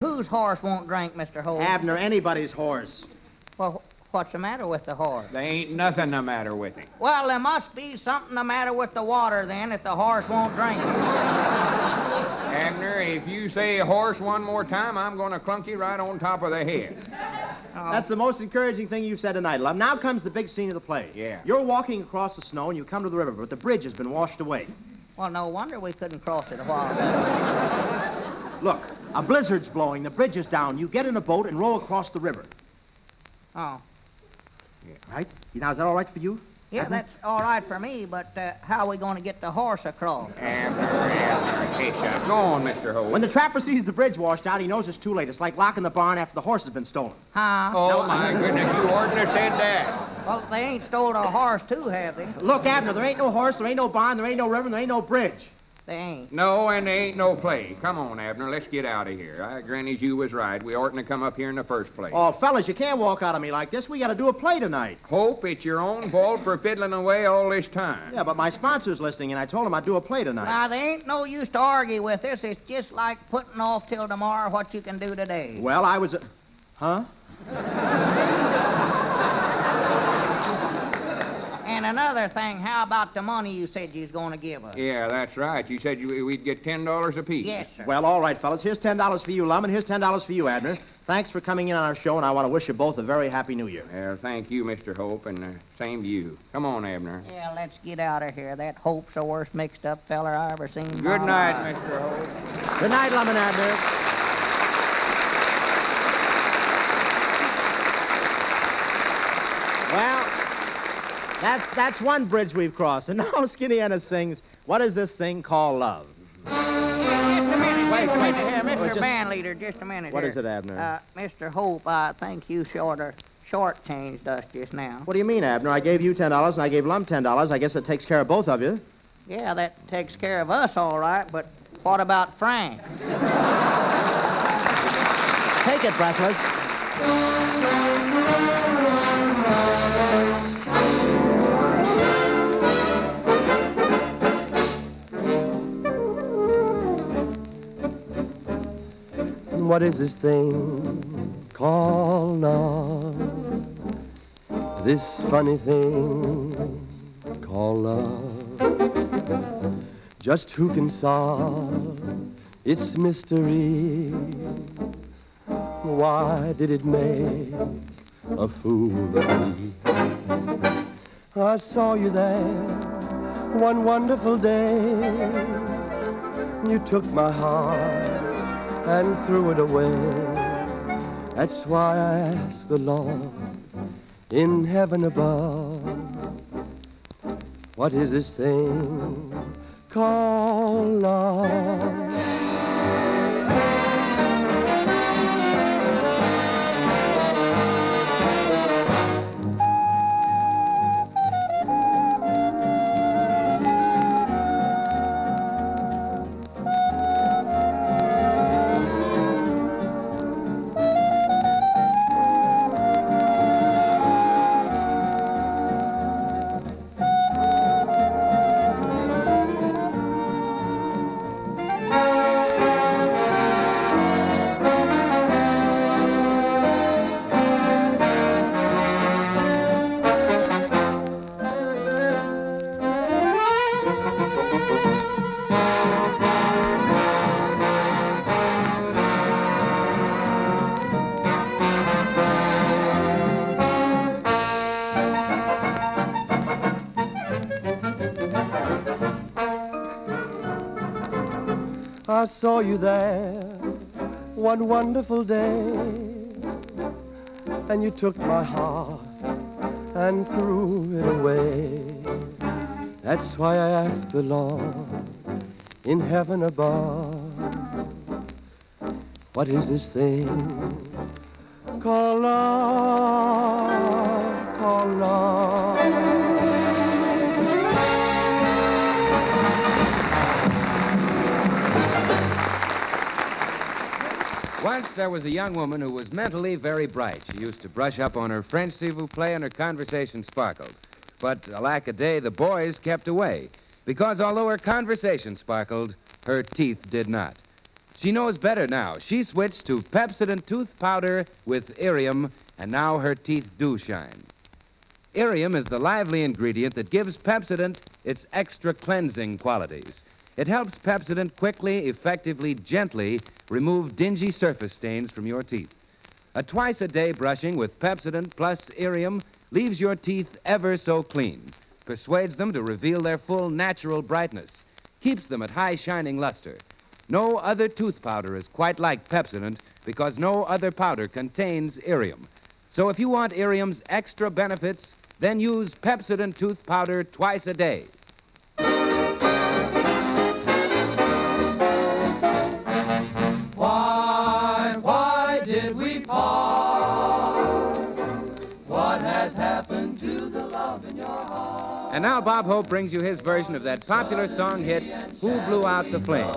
Whose horse won't drink, Mr. Holt? Abner, anybody's horse. Well, what's the matter with the horse? There ain't nothing the matter with him. Well, there must be something the matter with the water, then, if the horse won't drink. Abner, if you say horse one more time, I'm going to clunk you right on top of the head. Oh. That's the most encouraging thing you've said tonight, Lum. Now comes the big scene of the play. Yeah. You're walking across the snow and you come to the river, but the bridge has been washed away. Well, no wonder we couldn't cross it a while ago. Look, a blizzard's blowing, the bridge is down. You get in a boat and row across the river. Oh. Right? Now, is that all right for you? Yeah, that's all right for me, but how are we going to get the horse across? Abner, hey, shut. Go on, Mr. Holt. When the trapper sees the bridge washed out, he knows it's too late. It's like locking the barn after the horse has been stolen. Huh? Oh, my goodness, you oughtn't have said that. Well, they ain't stole our horse, too, have they? Look, Abner, there ain't no horse, there ain't no barn, there ain't no river, and there ain't no bridge. They ain't. No, and there ain't no play. Come on, Abner, let's get out of here. Granny's you was right. We oughtn't to come up here in the first place. Oh, fellas, you can't walk out of me like this. We got to do a play tonight. Hope it's your own fault for fiddling away all this time. Yeah, but my sponsor's listening, and I told him I'd do a play tonight. Now, there ain't no use to argue with us. It's just like putting off till tomorrow what you can do today. Well, I was... Huh? And another thing, how about the money you said you was going to give us? Yeah, that's right. You said we'd get $10 apiece. Yes, sir. Well, all right, fellas. Here's $10 for you, Lum, and here's $10 for you, Abner. Thanks for coming in on our show, and I want to wish you both a very happy New Year. Well, thank you, Mr. Hope, and same to you. Come on, Abner. Yeah, let's get out of here. That Hope's the worst mixed-up feller I ever seen. Good night, Mr. Hope. Good night, Lum and Abner. Well, that's one bridge we've crossed. And now Skinny Ennis sings, What Is This Thing Called Love? Just a minute. Wait. Here, Mr. just- Bandleader, just a minute. What here. is it, Abner? Mr. Hope, I think you shortchanged us just now. What do you mean, Abner? I gave you $10 and I gave Lum $10. I guess it takes care of both of you. Yeah, that takes care of us all right, but what about Frank? Take it, Breathless. What is this thing called love? This funny thing called love. Just who can solve its mystery? Why did it make a fool of me? I saw you there one wonderful day. You took my heart and threw it away. That's why I ask the Lord in heaven above, what is this thing called love? I saw you there one wonderful day, and you took my heart and threw it away. That's why I ask the Lord in heaven above, what is this thing called love, called love? Once there was a young woman who was mentally very bright. She used to brush up on her French s'il vous plaît and her conversation sparkled. But, alack-a-day, the boys kept away. Because although her conversation sparkled, her teeth did not. She knows better now. She switched to Pepsodent tooth powder with Irium, and now her teeth do shine. Irium is the lively ingredient that gives Pepsodent its extra cleansing qualities. It helps Pepsodent quickly, effectively, gently remove dingy surface stains from your teeth. A twice-a-day brushing with Pepsodent plus Irium leaves your teeth ever so clean, persuades them to reveal their full natural brightness, keeps them at high shining luster. No other tooth powder is quite like Pepsodent because no other powder contains Irium. So if you want Irium's extra benefits, then use Pepsodent tooth powder twice a day. Why did we part? What has happened to the love in your heart? And now Bob Hope brings you his version of that popular song hit, Who Blew Out the Flame?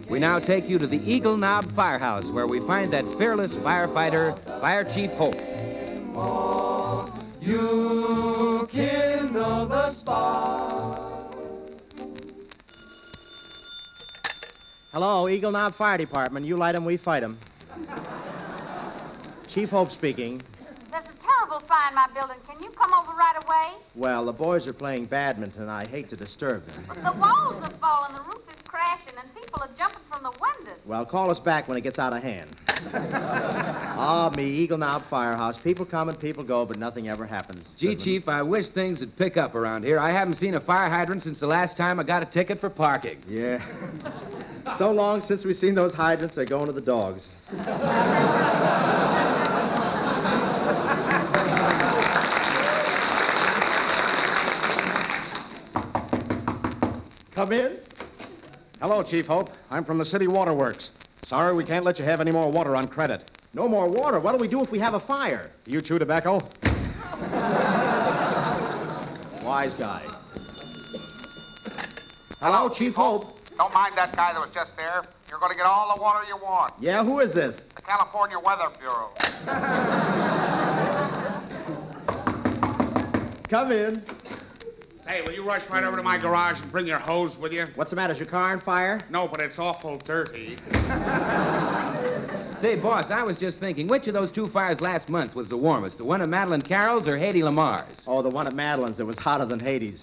We now take you to the Eagle Knob Firehouse, where we find that fearless firefighter, Fire Chief Hope. You kindle the spark. Hello, Eagle Knob Fire Department. You light 'em, we fight 'em. Chief Hope speaking. There's a terrible fire in my building. Can you come over right away? Well, the boys are playing badminton. I hate to disturb them. But the walls are falling, the roof is crashing, and people are jumping from the windows. Well, call us back when it gets out of hand. Me, Eagle Knob Firehouse. People come and people go, but nothing ever happens. Gee, Chief, I wish things would pick up around here. I haven't seen a fire hydrant since the last time I got a ticket for parking. Yeah. So long since we've seen those hydrants, they're going to the dogs. Come in. Hello, Chief Hope. I'm from the City Waterworks. Sorry we can't let you have any more water on credit. No more water. What'll we do if we have a fire? You chew tobacco? Wise guy. Hello, Chief Hope. Don't mind that guy that was just there. You're going to get all the water you want. Yeah, who is this? The California Weather Bureau. Come in. Say, will you rush right over to my garage and bring your hose with you? What's the matter? Is your car on fire? No, but it's awful dirty. Say, boss, I was just thinking, which of those two fires last month was the warmest? The one at Madeline Carroll's or Hedy Lamar's? Oh, the one at Madeline's that was hotter than Hades.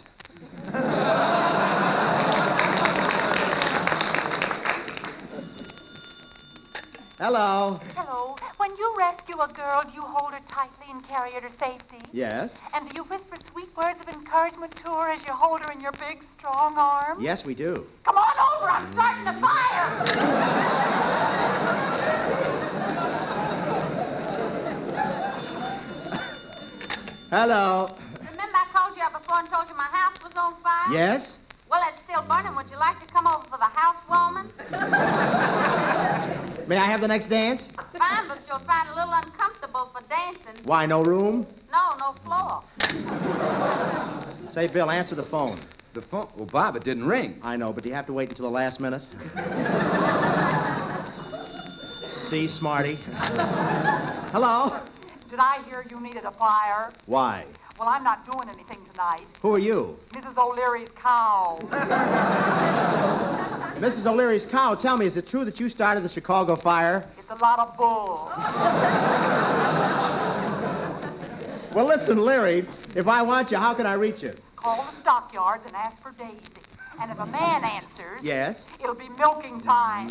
Hello. Hello. When you rescue a girl, do you hold her tightly and carry her to safety? Yes. And do you whisper sweet words of encouragement to her as you hold her in your big, strong arms? Yes, we do. Come on over. I'm starting the fire. Hello. Remember I called you up before and told you my house was on fire? Yes? Well, it's still burning. Would you like to come over for the housewarming? May I have the next dance? Fine, but you'll find it a little uncomfortable for dancing. Why, no room? No floor. Say, Bill, answer the phone. The phone? Well, Bob, it didn't ring. I know, but do you have to wait until the last minute? See, Smarty. Hello? Did I hear you needed a fire? Why? Well, I'm not doing anything tonight. Who are you? Mrs. O'Leary's cow. Mrs. O'Leary's cow. Tell me, is it true that you started the Chicago fire? It's a lot of bull. Well, listen, Leary, if I want you, how can I reach you? Call the stockyards and ask for Daisy. And if a man answers, Yes? it'll be milking time.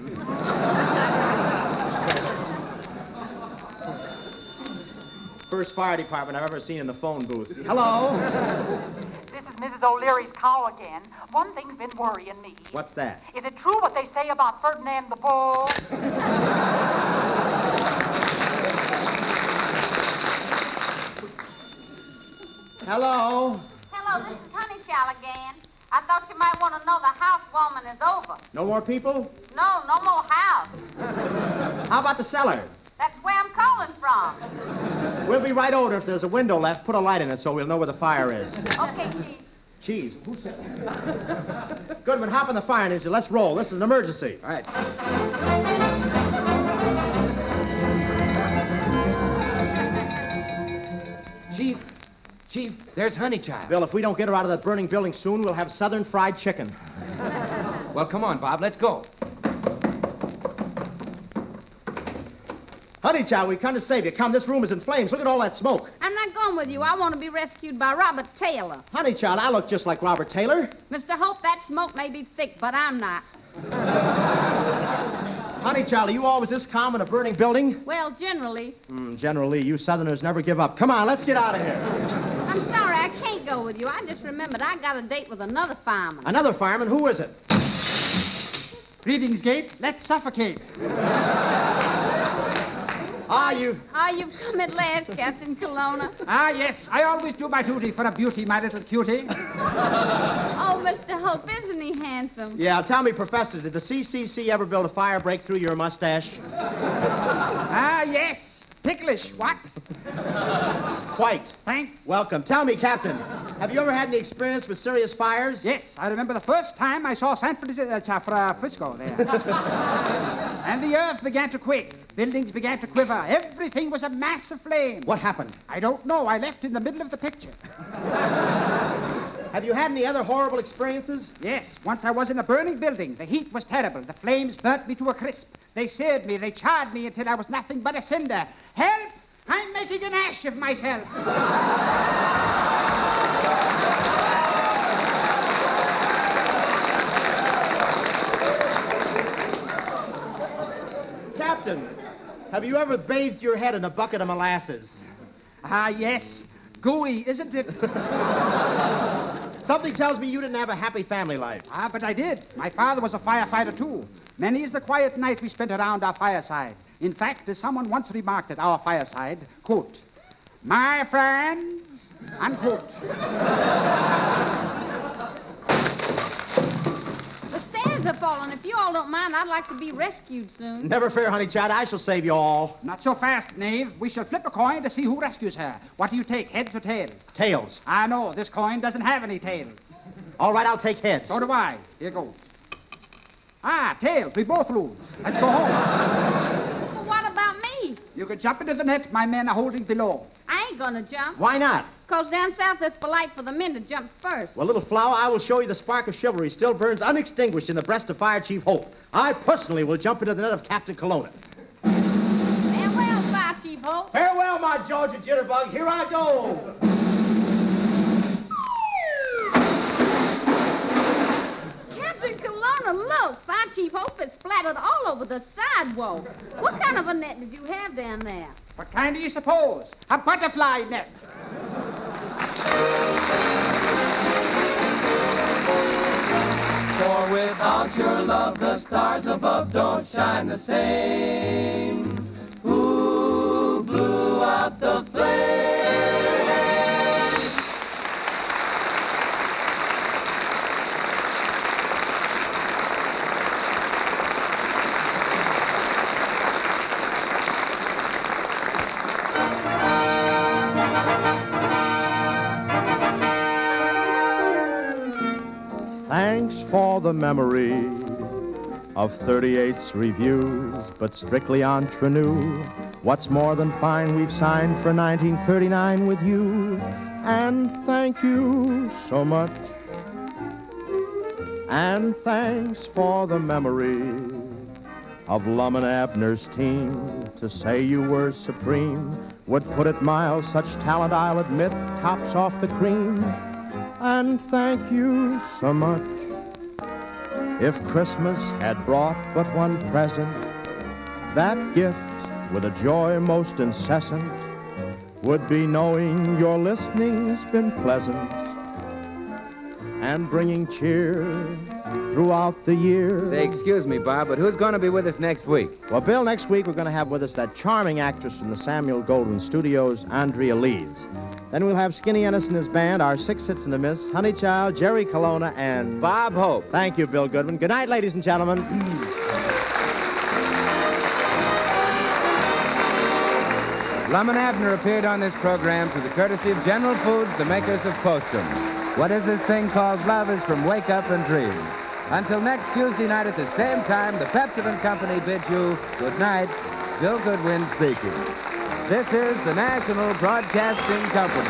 First fire department I've ever seen in the phone booth. Hello? This is Mrs. O'Leary's cow again. One thing's been worrying me. What's that? Is it true what they say about Ferdinand the Bull? Hello? Hello, this is Honeyshell again. I thought you might want to know the housewarming is over. No more people? No more house. How about the cellar? That's where I'm calling from. We'll be right over. If there's a window left, put a light in it so we'll know where the fire is. Okay, Chief. Cheese. Who said Goodman, hop in the fire engine. Let's roll. This is an emergency. All right. Chief, there's Honeychild. Bill, if we don't get her out of that burning building soon, we'll have Southern fried chicken. Well, come on, Bob, let's go. Honey child, we've come to save you. Come, this room is in flames. Look at all that smoke. I'm not going with you. I want to be rescued by Robert Taylor. Honey child, I look just like Robert Taylor. Mr. Hope, that smoke may be thick, but I'm not. Honey child, are you always this calm in a burning building? Well, generally. Generally, you Southerners never give up. Come on, let's get out of here. I'm sorry, I can't go with you. I just remembered I got a date with another fireman. Another fireman? Who is it? Greetings, Gate. Let's suffocate. You've come at last, Captain Kelowna. Yes. I always do my duty for a beauty, my little cutie. Oh, Mr. Hope, isn't he handsome? Yeah, tell me, Professor, did the CCC ever build a fire break through your mustache? Yes. Ticklish, what? Quite. Thanks. Welcome. Tell me, Captain, have you ever had any experience with serious fires? Yes, I remember the first time I saw San Francisco there. And the earth began to quake. Buildings began to quiver. Everything was a mass of flame. What happened? I don't know. I left in the middle of the picture. Have you had any other horrible experiences? Yes. Once I was in a burning building. The heat was terrible. The flames burnt me to a crisp. They seared me. They charred me until I was nothing but a cinder. Help! I'm making an ash of myself. Captain, have you ever bathed your head in a bucket of molasses? Yes. Gooey, isn't it? Something tells me you didn't have a happy family life. But I did. My father was a firefighter, too. Many is the quiet night we spent around our fireside. In fact, as someone once remarked at our fireside, quote, "My friends," unquote. The stairs are falling. If you all don't mind, I'd like to be rescued soon. Never fear, honey child. I shall save you all. Not so fast, knave. We shall flip a coin to see who rescues her. What do you take, heads or tails? Tails. I know. This coin doesn't have any tails. All right, I'll take heads. So do I. Here goes. Tails. We both lose. Let's go home. Well, what about me? You can jump into the net my men are holding below. I ain't gonna jump. Why not? 'Cause down south it's polite for the men to jump first. Well, little flower, I will show you the spark of chivalry still burns unextinguished in the breast of Fire Chief Hope. I personally will jump into the net of Captain Kelowna. Farewell, Fire Chief Hope. Farewell, my Georgia Jitterbug. Here I go. Captain Kelowna, look. Fire Chief Hope is splattered all over the sidewalk. What kind of a net did you have down there? What kind do you suppose? A butterfly net. For without your love, the stars above don't shine the same. Who blew out the flame? Thanks for the memory of 38's reviews, but strictly entre nous. What's more than fine, we've signed for 1939 with you. And thank you so much. And thanks for the memory of Lum and Abner's team. To say you were supreme would put it mild. Such talent, I'll admit, tops off the cream. And thank you so much. If Christmas had brought but one present, that gift, with a joy most incessant, would be knowing your listening's been pleasant and bringing cheer throughout the year. Say, excuse me, Bob, but who's going to be with us next week? Well, Bill, next week we're going to have with us that charming actress from the Samuel Goldwyn Studios, Andrea Leeds. Then we'll have Skinny Ennis and his band, our Six Hits and a Miss, Honey Child, Jerry Kelowna, and Bob Hope. Thank you, Bill Goodman. Good night, ladies and gentlemen. Lum and Abner appeared on this program through the courtesy of General Foods, the makers of Postum. What is this thing called love is from Wake Up and Dream. Until next Tuesday night at the same time, the Pepsodent Company bids you good night. Bill Goodwin speaking. This is the National Broadcasting Company.